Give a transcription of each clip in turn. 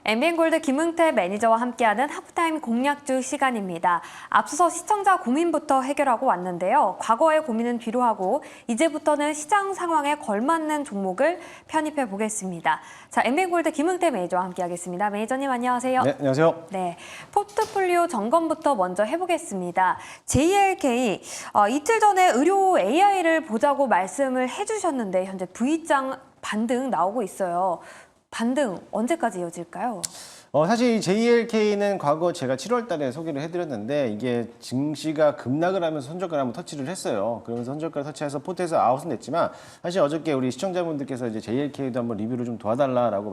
엠비엔골드 김응태 매니저와 함께하는 하프타임 공략주 시간입니다. 앞서서 시청자 고민부터 해결하고 왔는데요. 과거의 고민은 뒤로 하고 이제부터는 시장 상황에 걸맞는 종목을 편입해 보겠습니다. 자, 엠비엔골드 김응태 매니저와 함께하겠습니다. 매니저님 안녕하세요. 네, 안녕하세요. 네, 포트폴리오 점검부터 먼저 해보겠습니다. JLK 이틀 전에 의료 AI를 보자고 말씀을 해주셨는데 현재 V장 반등 나오고 있어요. 반등 언제까지 이어질까요? 사실 이 JLK는 과거 제가 7월 달에 소개를 해드렸는데 이게 증시가 급락을 하면서 선저가를 한번 터치를 했어요. 그러면서 선저가를 터치해서 포트에서 아웃은 됐지만 사실 어저께 우리 시청자분들께서 이제 JLK도 한번 리뷰를 좀 도와달라라고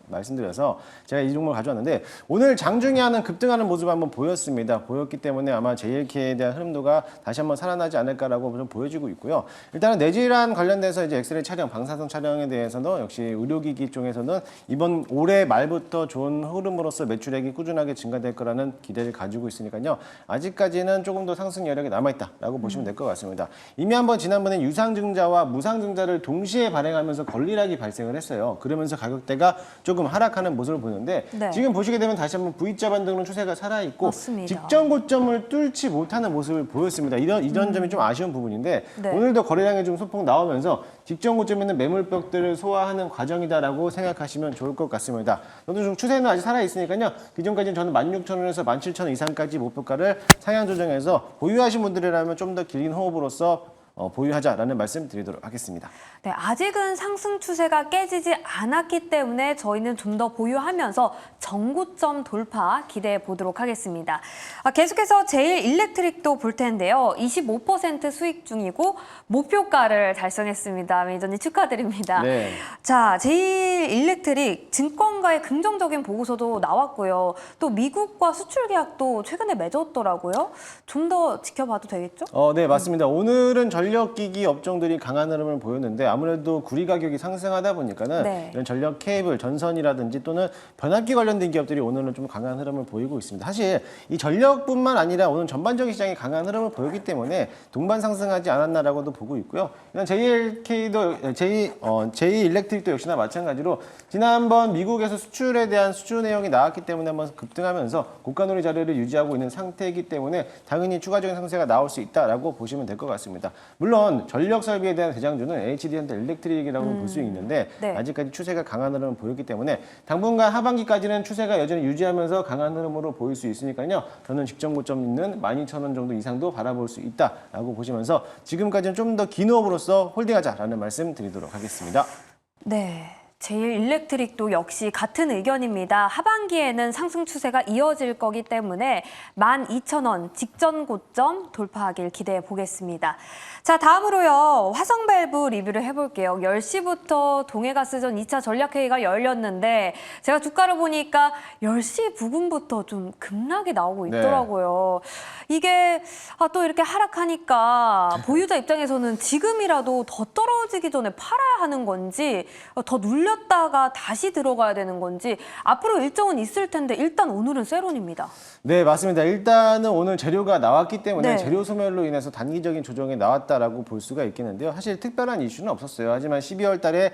말씀드려서 제가 이 종목을 가져왔는데 오늘 장중에 하는 급등하는 모습을 한번 보였기 때문에 아마 JLK에 대한 흐름도가 다시 한번 살아나지 않을까라고 좀 보여지고 있고요. 일단은 내질환 관련돼서 이제 엑스레이 촬영, 방사선 촬영에 대해서는 역시 의료기기 쪽에서는 이번 올해 말부터 좋은 흐름으로서 매출액이 꾸준하게 증가될 거라는 기대를 가지고 있으니까요. 아직까지는 조금 더 상승 여력이 남아있다라고 보시면 될 것 같습니다. 이미 한번 지난번에 유상증자와 무상증자를 동시에 발행하면서 권리락이 발생을 했어요. 그러면서 가격대가 조금 하락하는 모습을 보이는데 네. 지금 보시게 되면 다시 한번 V자 반등으로 추세가 살아있고 맞습니다. 직전 고점을 뚫지 못하는 모습을 보였습니다. 이런 점이 좀 아쉬운 부분인데 네. 오늘도 거래량이 좀 소폭 나오면서 직전 고점에 있는 매물벽들을 소화하는 과정이다라고 생각하시면 좋을 것 같습니다. 저도 좀 추세는 아직 살아있으니까요. 기존까지는 저는 16,000원에서 17,000원 이상까지 목표가를 상향 조정해서 보유하신 분들이라면 좀 더 길긴 호흡으로서 보유하자라는 말씀 드리도록 하겠습니다. 네, 아직은 상승 추세가 깨지지 않았기 때문에 저희는 좀 더 보유하면서 정고점 돌파 기대해 보도록 하겠습니다. 계속해서 제일일렉트릭도 볼 텐데요. 25% 수익 중이고 목표가를 달성했습니다. 매니저님 축하드립니다. 네. 자, 제일일렉트릭 증권가의 긍정적인 보고서도 나왔고요. 또 미국과 수출 계약도 최근에 맺었더라고요. 좀 더 지켜봐도 되겠죠? 네, 맞습니다. 오늘은 전력기기 업종들이 강한 흐름을 보였는데 아무래도 구리 가격이 상승하다 보니까는 네. 이런 전력 케이블, 전선이라든지 또는 변압기 관련된 기업들이 오늘은 좀 강한 흐름을 보이고 있습니다. 사실 이 전력뿐만 아니라 오늘 전반적인 시장이 강한 흐름을 보였기 때문에 동반 상승하지 않았나라고도 보고 있고요. 이런 JLK도 제이일렉트릭도 역시나 마찬가지로 지난번 미국에서 수출에 대한 수주 내용이 나왔기 때문에 한번 급등하면서 고가놀이 자리를 유지하고 있는 상태이기 때문에 당연히 추가적인 상승세가 나올 수 있다라고 보시면 될 것 같습니다. 물론 전력 설비에 대한 대장주는 HD현대일렉트릭이라고 볼 수 있는데 네. 아직까지 추세가 강한 흐름을 보였기 때문에 당분간 하반기까지는 추세가 여전히 유지하면서 강한 흐름으로 보일 수 있으니까요. 저는 직전 고점 있는 12,000원 정도 이상도 바라볼 수 있다라고 보시면서 지금까지는 좀 더 긴 호흡으로서 홀딩하자라는 말씀 드리도록 하겠습니다. 네. 제일일렉트릭도 역시 같은 의견입니다. 하반기에는 상승 추세가 이어질 거기 때문에 12,000원 직전 고점 돌파하길 기대해 보겠습니다. 자, 다음으로요. 화성밸브 리뷰를 해볼게요. 10시부터 동해가스전 2차 전략회의가 열렸는데 제가 주가를 보니까 10시 부근부터 좀 급락이 나오고 있더라고요. 네. 이게 또 이렇게 하락하니까 보유자 입장에서는 지금이라도 더 떨어지기 전에 팔아야 하는 건지 더 눌렸다가 다시 들어가야 되는 건지 앞으로 일정은 있을 텐데 일단 오늘은 세론입니다. 네, 맞습니다. 일단은 오늘 재료가 나왔기 때문에 네. 재료 소멸로 인해서 단기적인 조정이 나왔다라고 볼 수가 있겠는데요. 사실 특별한 이슈는 없었어요. 하지만 12월 달에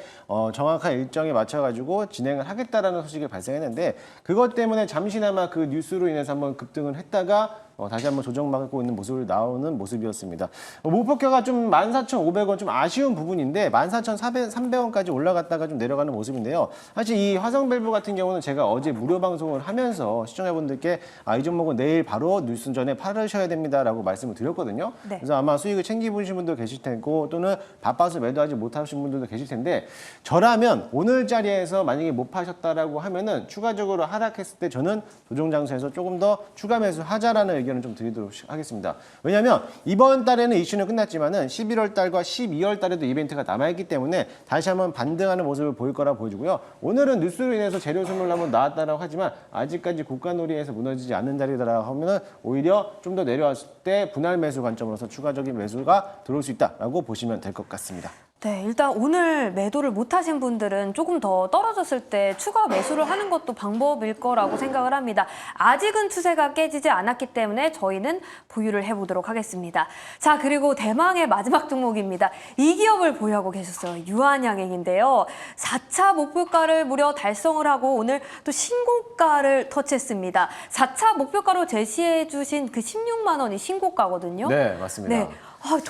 정확한 일정에 맞춰가지고 진행을 하겠다라는 소식이 발생했는데 그것 때문에 잠시나마 그 뉴스로 인해서 한번 급등을 했다가 다시 한번 조정받고 있는 모습을 나오는 모습이었습니다. 목표가가 좀 14,500원 좀 아쉬운 부분인데 14,300원까지 올라갔다가 좀 내려가는 모습인데요. 사실 이 화성밸브 같은 경우는 제가 어제 무료 방송을 하면서 시청자분들께 이 종목은 내일 바로 뉴스 전에 팔으셔야 됩니다라고 말씀을 드렸거든요. 네. 그래서 아마 수익을 챙기보신 분도 계실 테고 또는 바빠서 매도하지 못하신 분들도 계실 텐데 저라면 오늘 자리에서 만약에 못 파셨다라고 하면은 추가적으로 하락했을 때 저는 조정 장소에서 조금 더 추가 매수하자라는 의견을 좀 드리도록 하겠습니다. 왜냐하면 이번 달에는 이슈는 끝났지만은 11월 달과 12월 달에도 이벤트가 남아있기 때문에 다시 한번 반등하는 모습을 보일 거라 보여지고요. 오늘은 뉴스로 인해서 재료 소멸 한번 나왔다라고 하지만 아직까지 고가놀이에서 무너지지 않는 자리다라고 하면은 오히려 좀 더 내려왔을 때 분할 매수 관점으로서 추가적인 매수가 들어올 수 있다라고 보시면 될 것 같습니다. 네, 일단 오늘 매도를 못하신 분들은 조금 더 떨어졌을 때 추가 매수를 하는 것도 방법일 거라고 생각을 합니다. 아직은 추세가 깨지지 않았기 때문에 저희는 보유를 해보도록 하겠습니다. 자, 그리고 대망의 마지막 종목입니다. 이 기업을 보유하고 계셨어요. 유한양행인데요. 4차 목표가를 무려 달성을 하고 오늘 또 신고가를 터치했습니다. 4차 목표가로 제시해 주신 그 16만 원이 신고가거든요. 네, 맞습니다. 네. 아,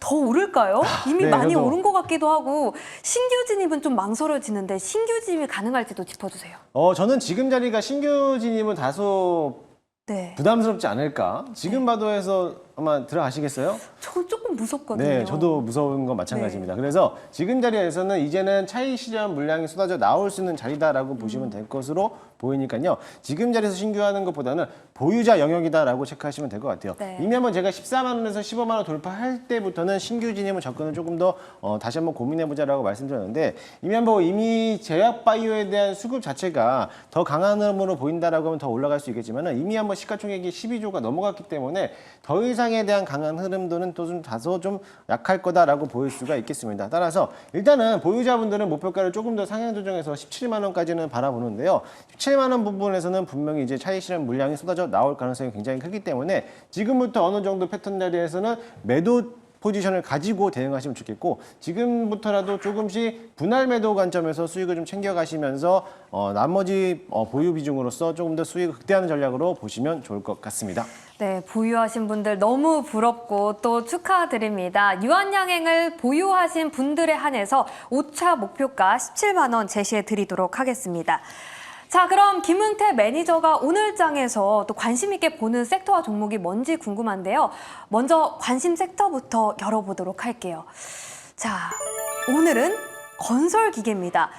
더 오를까요? 이미 네, 많이 저도. 오른 것 같기도 하고 신규 진입은 좀 망설여지는데 신규 진입이 가능할지도 짚어주세요. 저는 지금 자리가 신규 진입은 다소 네, 부담스럽지 않을까? 지금 봐도 해서 아마 들어가시겠어요? 저 조금 무섭거든요. 네, 저도 무서운 건 마찬가지입니다. 그래서 지금 자리에서는 이제는 차익 실현 물량이 쏟아져 나올 수 있는 자리다라고 보시면 될 것으로 보이니까요. 지금 자리에서 신규하는 것보다는 보유자 영역이다라고 체크하시면 될 것 같아요. 네. 이미 한번 제가 14만 원에서 15만 원 돌파할 때부터는 신규 진입은 접근을 조금 더 다시 한번 고민해보자라고 말씀드렸는데 이미 제약바이오에 대한 수급 자체가 더 강한 흐름으로 보인다라고 하면 더 올라갈 수 있겠지만 이미 한번 시가총액이 12조가 넘어갔기 때문에 더 이상에 대한 강한 흐름도는 또 좀 다소 좀 약할 거다라고 보일 수가 있겠습니다. 따라서 일단은 보유자분들은 목표가를 조금 더 상향 조정해서 17만 원까지는 바라보는데요. 17만 원 부분에서는 분명히 이제 차익 실현 물량이 쏟아져 나올 가능성이 굉장히 크기 때문에 지금부터 어느 정도 패턴 자리에서는 매도 포지션을 가지고 대응하시면 좋겠고 지금부터라도 조금씩 분할 매도 관점에서 수익을 좀 챙겨가시면서 나머지 보유 비중으로서 조금 더 수익을 극대화하는 전략으로 보시면 좋을 것 같습니다. 네, 보유하신 분들 너무 부럽고 또 축하드립니다. 유한양행을 보유하신 분들에 한해서 5차 목표가 17만 원 제시해 드리도록 하겠습니다. 자, 그럼 김은태 매니저가 오늘 장에서 또 관심 있게 보는 섹터와 종목이 뭔지 궁금한데요. 먼저 관심 섹터부터 열어보도록 할게요. 자, 오늘은 건설기계입니다.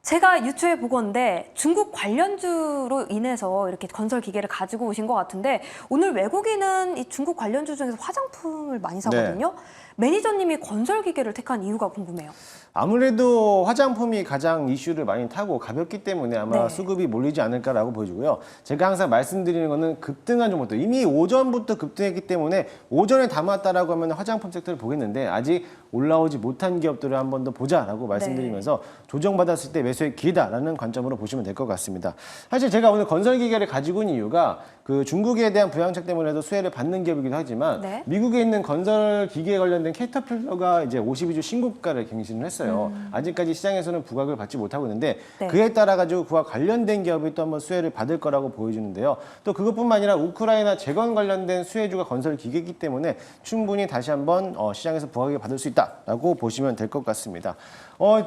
제가 유추해 보건데 중국 관련주로 인해서 이렇게 건설 기계를 가지고 오신 것 같은데 오늘 외국인은 이 중국 관련주 중에서 화장품을 많이 사거든요. 매니저님이 건설 기계를 택한 이유가 궁금해요. 아무래도 화장품이 가장 이슈를 많이 타고 가볍기 때문에 아마 네. 수급이 몰리지 않을까라고 보여지고요. 제가 항상 말씀드리는 거는 급등한 종목들 이미 오전부터 급등했기 때문에 오전에 담았다라고 하면 화장품 섹터를 보겠는데 아직 올라오지 못한 기업들을 한 번 더 보자라고 말씀드리면서 조정받았을 때 매수의 기회다라는 관점으로 보시면 될 것 같습니다. 사실 제가 오늘 건설 기계를 가지고 온 이유가 그 중국에 대한 부양책 때문에도 수혜를 받는 기업이기도 하지만 네. 미국에 있는 건설 기계에 관련된 캐터필러가 이제 52주 신고가를 갱신을 했어요. 아직까지 시장에서는 부각을 받지 못하고 있는데 네. 그에 따라 가지고 그와 관련된 기업이 또 한번 수혜를 받을 거라고 보여주는데요. 또 그것뿐만 아니라 우크라이나 재건 관련된 수혜주가 건설 기계이기 때문에 충분히 다시 한번 시장에서 부각을 받을 수 있다라고 보시면 될 것 같습니다.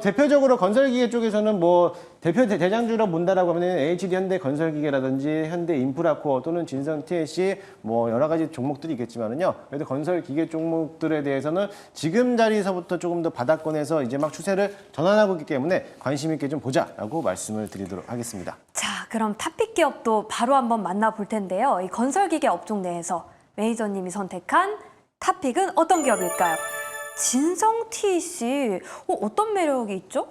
대표적으로 건설기계 쪽에서는 뭐 대장주로 본다라고 하면 HD 현대 건설기계라든지 현대 인프라코어 또는 진성 TLC 뭐 여러 가지 종목들이 있겠지만은요. 그래도 건설기계 종목들에 대해서는 지금 자리에서부터 조금 더 바닥권에서 이제 막 추세를 전환하고 있기 때문에 관심 있게 좀 보자라고 말씀을 드리도록 하겠습니다. 자, 그럼 탑픽 기업도 바로 한번 만나볼 텐데요. 이 건설기계 업종 내에서 매니저님이 선택한 탑픽은 어떤 기업일까요? 진성 TC, 어떤 매력이 있죠?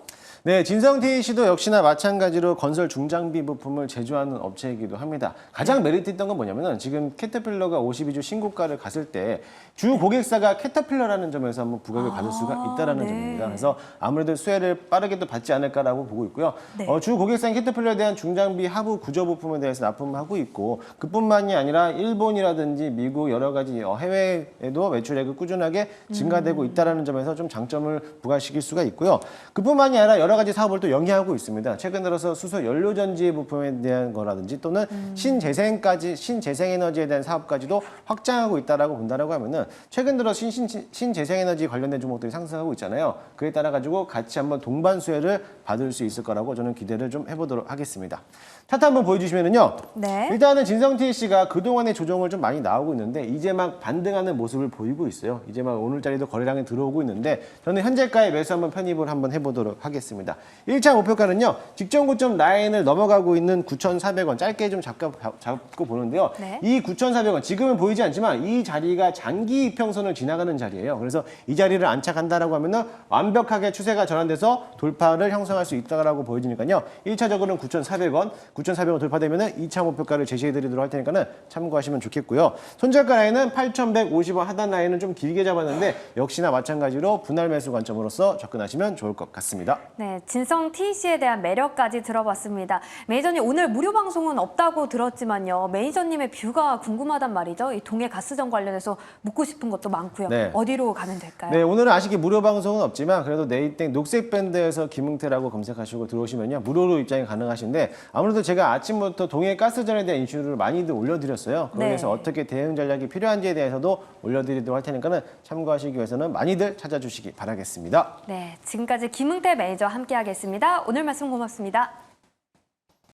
네, 진성 TC도 역시나 마찬가지로 건설 중장비 부품을 제조하는 업체이기도 합니다. 가장 메리트 있던 건 뭐냐면은 지금 캐터필러가 52주 신고가를 갔을 때 주 고객사가 캐터필러라는 점에서 한번 부각을 받을 수가 있다라는 네. 점입니다. 그래서 아무래도 수혜를 빠르게 또 받지 않을까라고 보고 있고요. 네. 주 고객사인 캐터필러에 대한 중장비 하부 구조 부품에 대해서 납품하고 있고 그뿐만이 아니라 일본이라든지 미국 여러 가지 해외에도 매출액이 꾸준하게 증가되고 있다라는 점에서 좀 장점을 부각시킬 수가 있고요. 그뿐만이 아니라 여러 가지 사업을 또 영위하고 있습니다. 최근 들어서 수소 연료전지 부품에 대한 거라든지 또는 신재생에너지에 대한 사업까지도 확장하고 있다라고 본다라고 하면은 최근 들어 신재생에너지 관련된 종목들이 상승하고 있잖아요. 그에 따라 가지고 같이 한번 동반 수혜를 받을 수 있을 거라고 저는 기대를 좀 해보도록 하겠습니다. 차트 한번 보여주시면은요. 네. 일단은 진성 TC가 그동안의 조정을 좀 많이 나오고 있는데 이제 막 반등하는 모습을 보이고 있어요. 이제 막 오늘자리도 거래량이 들어오고 있는데 저는 현재가에 매수 한번 편입을 한번 해보도록 하겠습니다. 1차 목표가는요. 직전 고점 라인을 넘어가고 있는 9,400원 짧게 좀 잡고 보는데요. 네. 이 9,400원 지금은 보이지 않지만 이 자리가 장기 단기 이평선을 지나가는 자리예요. 그래서 이 자리를 안착한다라고 하면은 완벽하게 추세가 전환돼서 돌파를 형성할 수 있다라고 보여지니까요. 1차적으로는 9,400원, 9,400원 돌파되면은 2차 목표가를 제시해드리도록 할 테니까는 참고하시면 좋겠고요. 손절가 라인은 8,150원 하단 라인은 좀 길게 잡았는데 역시나 마찬가지로 분할 매수 관점으로서 접근하시면 좋을 것 같습니다. 네, 진성 TC에 대한 매력까지 들어봤습니다. 매니저님, 오늘 무료 방송은 없다고 들었지만요. 매니저님의 뷰가 궁금하단 말이죠. 이 동해 가스전 관련해서 묻고 싶은 것도 많고요. 네. 어디로 가면 될까요? 네, 오늘은 아쉽게 무료 방송은 없지만 그래도 네이땡 녹색 밴드에서 김웅태라고 검색하시고 들어오시면요. 무료로 입장이 가능하신데 아무래도 제가 아침부터 동해 가스전에 대한 이슈를 많이들 올려드렸어요. 거기에서 네. 어떻게 대응 전략이 필요한지에 대해서도 올려드리도록 할 테니까는 참고하시기 위해서는 많이들 찾아주시기 바라겠습니다. 네, 지금까지 김웅태 매니저와 함께하겠습니다. 오늘 말씀 고맙습니다.